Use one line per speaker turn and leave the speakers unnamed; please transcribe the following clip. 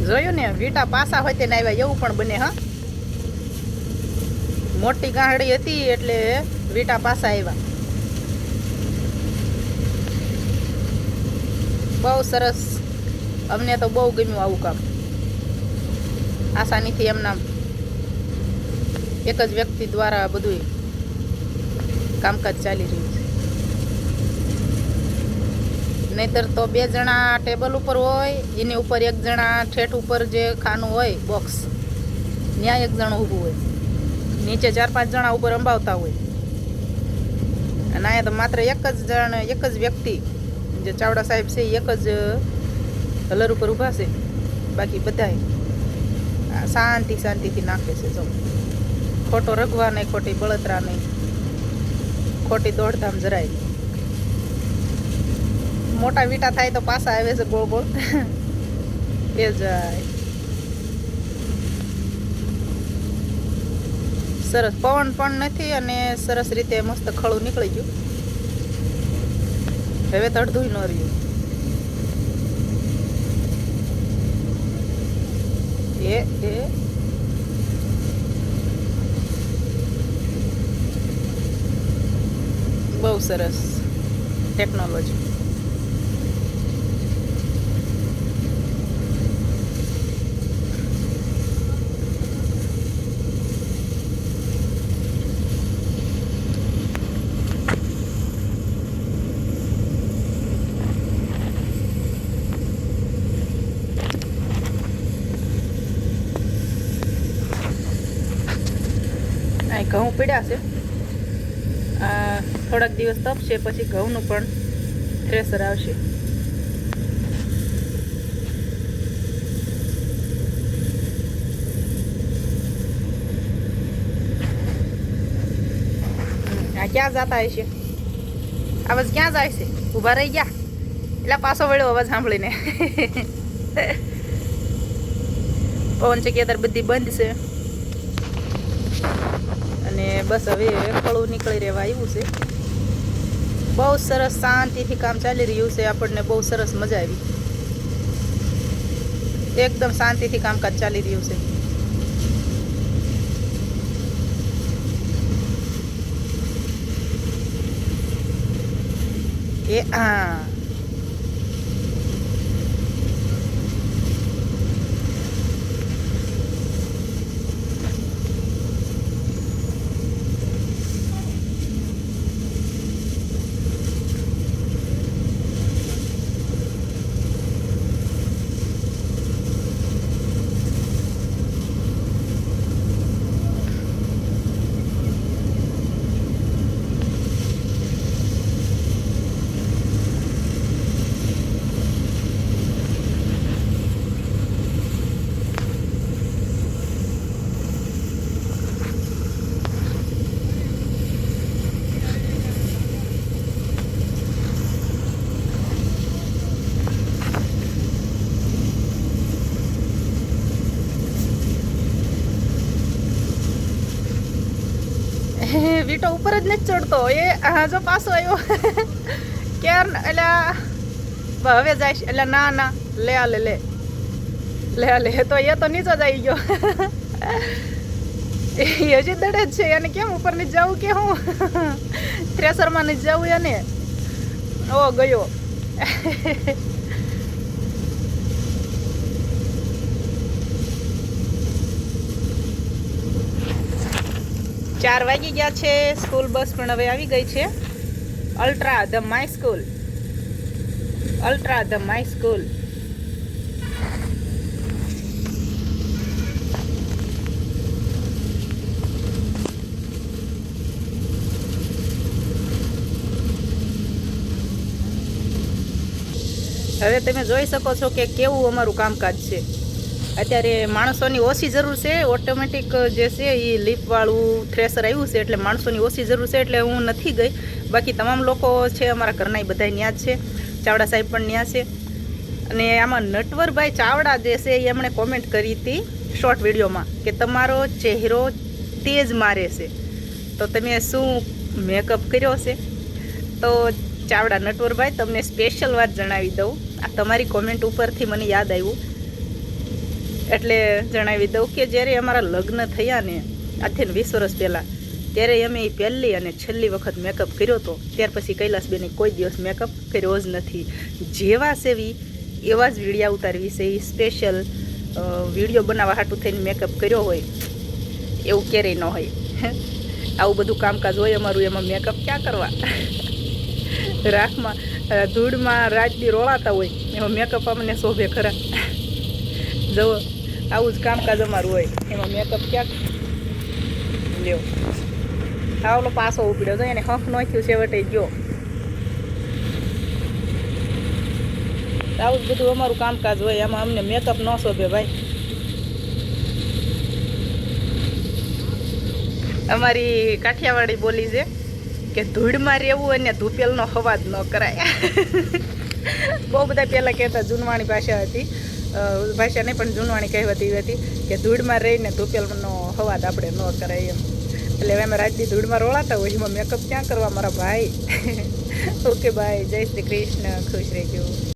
જોયું ને વીટા પાસા હોય તેને આવ્યા એવું પણ બને. હા, મોટી ગાંહડી હતી એટલે વીટા પાસા આવ્યા. બહુ સરસ, અમને તો બહુ ગમ્યું આવું કામ. આસાનીથી એમના એક જ વ્યક્તિ દ્વારા બધું કામકાજ ચાલી રહ્યું છે. નહીતર તો 2 જણા ટેબલ ઉપર હોય, એની ઉપર 1 જણા ઠેઠ ઉપર જે ખાનું હોય બોક્સ, ત્યાં 1 જણો ઊભું હોય, નીચે 4-5 જણા ઉપર અંબાવતા હોય. અને અહીંયા તો માત્ર એક જ વ્યક્તિ જે ચાવડા સાહેબ છે એક જ હલર ઉપર ઊભા છે. બાકી બધાય શાંતિથી નાખે છે. જો ખોટો રગવા નહીં, ખોટી બળતરા નહીં, ખોટી દોડધામ જરાય. મોટા વીટા થાય તો પાછા આવે છે ગોળ ગોળ એ જાય. સરસ પવન પણ નથી અને સરસ રીતે મસ્ત ખળું નીકળી ગયું. હવે તો અડધું ન રહ્યું. એ બહુ સરસ ટેકનોલોજી. ઘઉં પીડ્યા છે. થોડાક દિવસ તપશે પછી ઘઉંનું પણ થ્રેસર આવશે. ક્યાં જતા હશે? અવાજ ક્યાં જાય છે? ઊભા રહી ગયા એટલે પાછો વળ્યો અવાજ સાંભળીને. પવન છે કે અત્યારે બધી બંધ છે અને બસ હવે ખળું નીકળી રહેવા આવ્યું છે. બહુ સરસ શાંતિથી કામ ચાલી રહ્યું છે. આપણને બહુ સરસ મજા આવી. એકદમ શાંતિથી કામકાજ ચાલી રહ્યું છે. હા, વીટો ઉપર જ નથી ચડતો. એ હા જો પાછો આવ્યો ક્યાર એટલે હવે જાય એટલે ના લે તો એ તો નીચે જ આવી ગયો. એ હજી દડે જ છે. એને કેમ ઉપર નથી જવું કે હું થ્રેસરમાં નથી જવું એને? ઓ ગયો. 4 વાગી ગયા છે. સ્કૂલ બસ પણ હવે આવી ગઈ છે. Ultra the my school. હવે તમે જોઈ શકો છો કે કેવું અમારું કામકાજ છે. અત્યારે માણસોની ઓછી જરૂર છે. ઓટોમેટિક જે છે એ લીપવાળું થ્રેસર આવ્યું છે એટલે માણસોની ઓછી જરૂર છે એટલે હું નથી ગઈ. બાકી તમામ લોકો છે અમારા ઘરના એ બધા ન્યા જ છે. ચાવડા સાહેબ પણ ન્યા છે. અને આમાં નટવરભાઈ ચાવડા જે છે એ એમણે કોમેન્ટ કરી હતી શોર્ટ વિડીયોમાં કે તમારો ચહેરો તેજ મારે છે, તો તમે શું મેકઅપ કર્યો છે? તો ચાવડા નટવરભાઈ તમને સ્પેશિયલ વાત જણાવી દઉં. આ તમારી કોમેન્ટ ઉપરથી મને યાદ આવ્યું એટલે જણાવી દઉં કે જ્યારે અમારા લગ્ન થયા ને આજથી 20 વર્ષ પહેલાં, ત્યારે અમે પહેલી અને છેલ્લી વખત મેકઅપ કર્યો હતો. ત્યાર પછી કૈલાસબેને કોઈ દિવસ મેકઅપ કર્યો જ નથી. જેવા સેવી એવા જ વિડીયો ઉતારવી છે. એ સ્પેશિયલ વિડીયો બનાવવા હાટું થઈને મેકઅપ કર્યો હોય એવું ક્યારેય ન હોય. આવું બધું કામકાજ હોય અમારું, એમાં મેકઅપ ક્યાં કરવા? રાખમાં ધૂળમાં રાતથી રોળાતા હોય એમાં મેકઅપ અમને શોભે ખરા? જુઓ, આવું જ કામકાજ અમારું હોય, એમાં મેકઅપ ક્યાં લ્યો. આવલો પાસો ઉપડ્યો તો એને હફ નાખ્યું છેવટે ગયો. આવું જ બધું અમારું કામકાજ હોય, એમાં અમને મેકઅપ ન શોભે ભાઈ. અમારી કાઠિયાવાડી બોલી છે કે ધૂળમાં રહેવું અને ધૂપેલનો અવાજ ન કરાય. બહુ બધા પહેલાં કહેતા, જૂનવાણી ભાષા હતી, ભાષા નહીં પણ જૂનવાણી કહેવાતી હતી કે ધૂળમાં રહીને ધૂપેલનો અવાજ આપણે ન કરાય એમ. એટલે હવે અમે રાતથી ધૂળમાં રોળાતા હોય, એમાં મેકઅપ ક્યાં કરવા મારા ભાઈ? ઓકે ભાઈ, જય શ્રી કૃષ્ણ, ખુશ રહેજો.